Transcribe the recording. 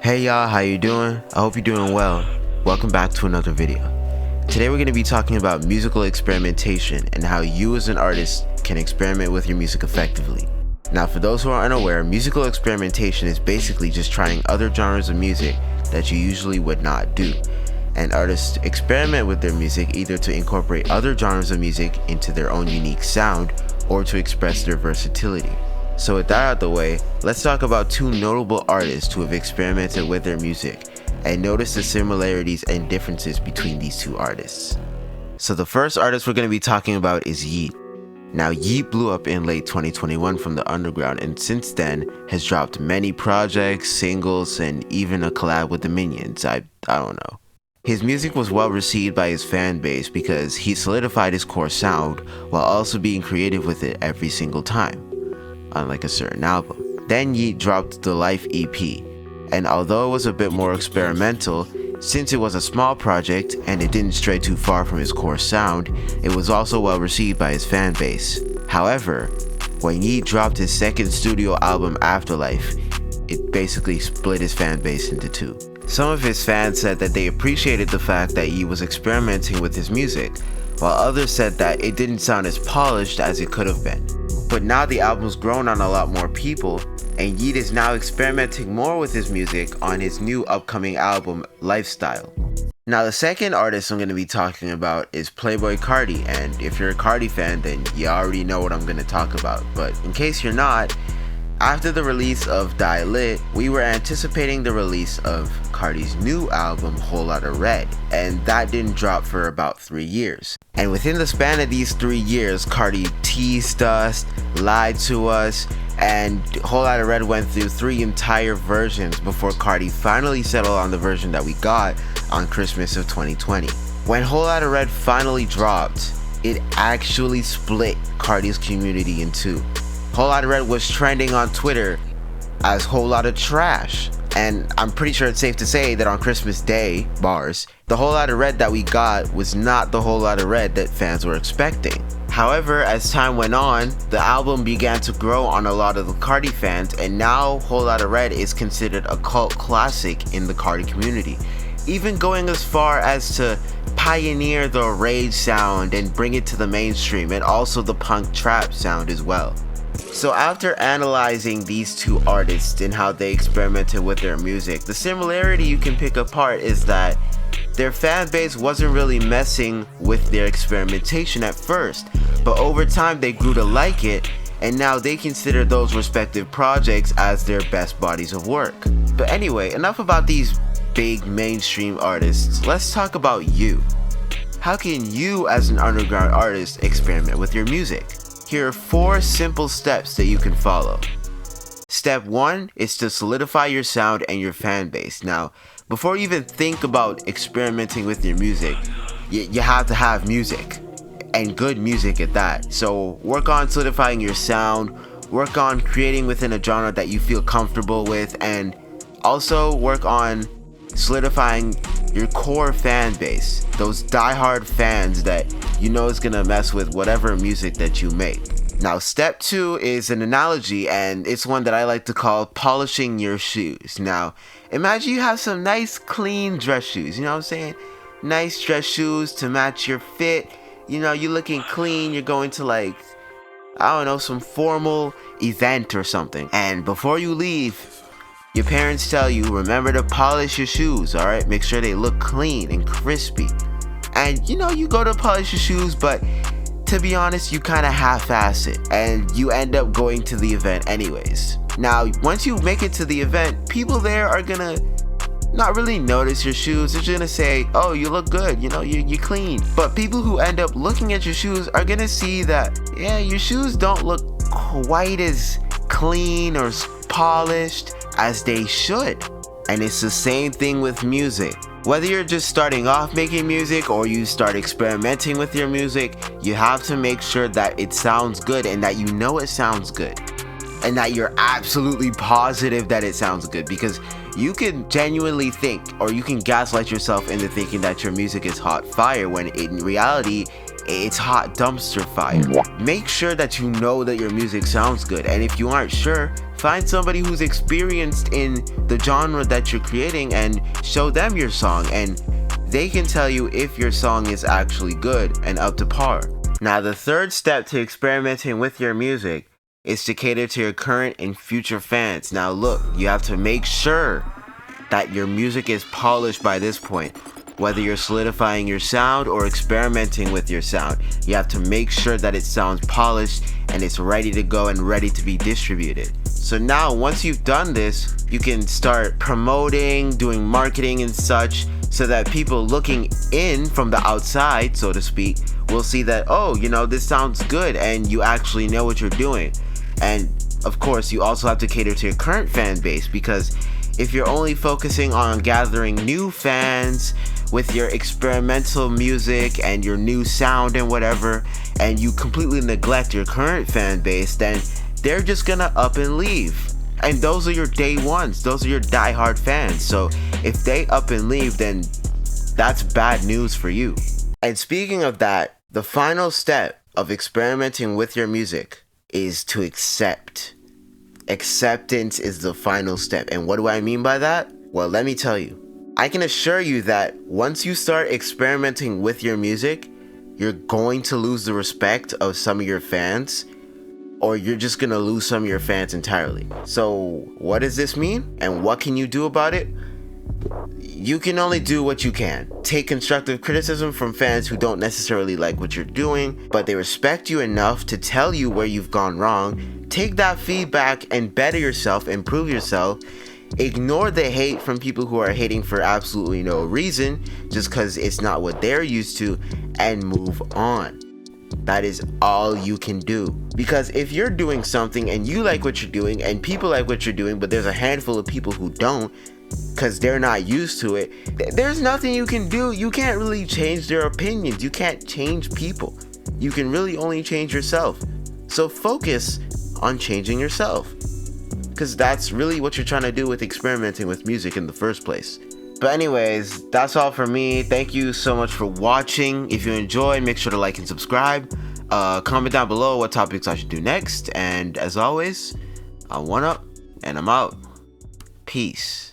Hey y'all, how you doing? I hope you're doing well. Welcome back to another video. Today we're going to be talking about musical experimentation and how you as an artist can experiment with your music effectively. Now for those who are unaware, musical experimentation is basically just trying other genres of music that you usually would not do. And artists experiment with their music either to incorporate other genres of music into their own unique sound or to express their versatility. So with that out of the way, let's talk about two notable artists who have experimented with their music and notice the similarities and differences between these two artists. So the first artist we're going to be talking about is Yeat. Now Yeat blew up in late 2021 from the underground and since then has dropped many projects, singles, and even a collab with the Minions. I don't know. His music was well received by his fan base because he solidified his core sound while also being creative with it every single time, unlike a certain album. Then Yeat dropped the Life EP, and although it was a bit more experimental, since it was a small project and it didn't stray too far from his core sound, it was also well received by his fan base. However, when Yeat dropped his second studio album Afterlife, it basically split his fan base into two. Some of his fans said that they appreciated the fact that Yeat was experimenting with his music, while others said that it didn't sound as polished as it could have been. But now the album's grown on a lot more people, and Yeat is now experimenting more with his music on his new upcoming album, Lifestyle. Now the second artist I'm going to be talking about is Playboi Carti, and if you're a Carti fan then you already know what I'm going to talk about, but in case you're not, after the release of Die Lit, we were anticipating the release of Carti's new album, Whole Lotta Red, and that didn't drop for about 3 years. And within the span of these 3 years, Carti teased us, lied to us, and Whole Lotta Red went through 3 entire versions before Carti finally settled on the version that we got on Christmas of 2020. When Whole Lotta Red finally dropped, it actually split Carti's community in two. Whole Lotta Red was trending on Twitter as Whole Lotta Trash, and I'm pretty sure it's safe to say that on Christmas Day, bars, the Whole Lotta Red that we got was not the Whole Lotta Red that fans were expecting. However, as time went on, the album began to grow on a lot of the Carti fans, and now Whole Lotta Red is considered a cult classic in the Carti community, even going as far as to pioneer the rage sound and bring it to the mainstream, and also the punk trap sound as well. So after analyzing these two artists and how they experimented with their music, the similarity you can pick apart is that their fan base wasn't really messing with their experimentation at first, but over time they grew to like it, and now they consider those respective projects as their best bodies of work. But anyway, enough about these big mainstream artists. Let's talk about you. How can you as an underground artist experiment with your music? Here are 4 simple steps that you can follow. Step 1 is to solidify your sound and your fan base. Now, before you even think about experimenting with your music, you have to have music, and good music at that. So work on solidifying your sound, work on creating within a genre that you feel comfortable with, and also work on solidifying your core fan base, those diehard fans that you know is gonna mess with whatever music that you make. Now step 2 is an analogy, and it's one that I like to call polishing your shoes. Now imagine you have some nice clean dress shoes, you know what I'm saying? Nice dress shoes to match your fit, you know, you're looking clean, you're going to like, I don't know, some formal event or something, and before you leave, your parents tell you, remember to polish your shoes, alright? Make sure they look clean and crispy. And you know, you go to polish your shoes, but to be honest, you kind of half-ass it, and you end up going to the event anyways. Now, once you make it to the event, people there are gonna not really notice your shoes. They're just gonna say, oh, you look good, you know, you're clean. But people who end up looking at your shoes are gonna see that, yeah, your shoes don't look quite as clean or polished as they should. And it's the same thing with music. Whether you're just starting off making music or you start experimenting with your music, you have to make sure that it sounds good and that you know it sounds good, and that you're absolutely positive that it sounds good, because you can genuinely think, or you can gaslight yourself into thinking that your music is hot fire when in reality it's hot dumpster fire. Make sure that you know that your music sounds good, and if you aren't sure, Find somebody who's experienced in the genre that you're creating and show them your song, and they can tell you if your song is actually good and up to par. Now, the third step to experimenting with your music is to cater to your current and future fans. Now look, you have to make sure that your music is polished by this point. Whether you're solidifying your sound or experimenting with your sound, you have to make sure that it sounds polished and it's ready to go and ready to be distributed. So now, once you've done this, you can start promoting, doing marketing and such, so that people looking in from the outside, so to speak, will see that, oh, you know, this sounds good and you actually know what you're doing. And of course, you also have to cater to your current fan base, because if you're only focusing on gathering new fans with your experimental music and your new sound and whatever, and you completely neglect your current fan base, then they're just gonna up and leave. And those are your day ones, those are your diehard fans. So if they up and leave, then that's bad news for you. And speaking of that, the final step of experimenting with your music is to accept. Acceptance is the final step. And what do I mean by that? Well, let me tell you. I can assure you that once you start experimenting with your music, you're going to lose the respect of some of your fans, or you're just gonna lose some of your fans entirely. So what does this mean? And what can you do about it? You can only do what you can. Take constructive criticism from fans who don't necessarily like what you're doing, but they respect you enough to tell you where you've gone wrong. Take that feedback and better yourself, improve yourself. Ignore the hate from people who are hating for absolutely no reason, just because it's not what they're used to, and move on. That is all you can do. Because if you're doing something and you like what you're doing and people like what you're doing, but there's a handful of people who don't, because they're not used to it, there's nothing you can do. You can't really change their opinions. You can't change people. You can really only change yourself. So focus on changing yourself, because that's really what you're trying to do with experimenting with music in the first place. But anyways, that's all for me. Thank you so much for watching. If you enjoyed, make sure to like and subscribe. Comment down below what topics I should do next. And as always, I'm wneup and I'm out. Peace.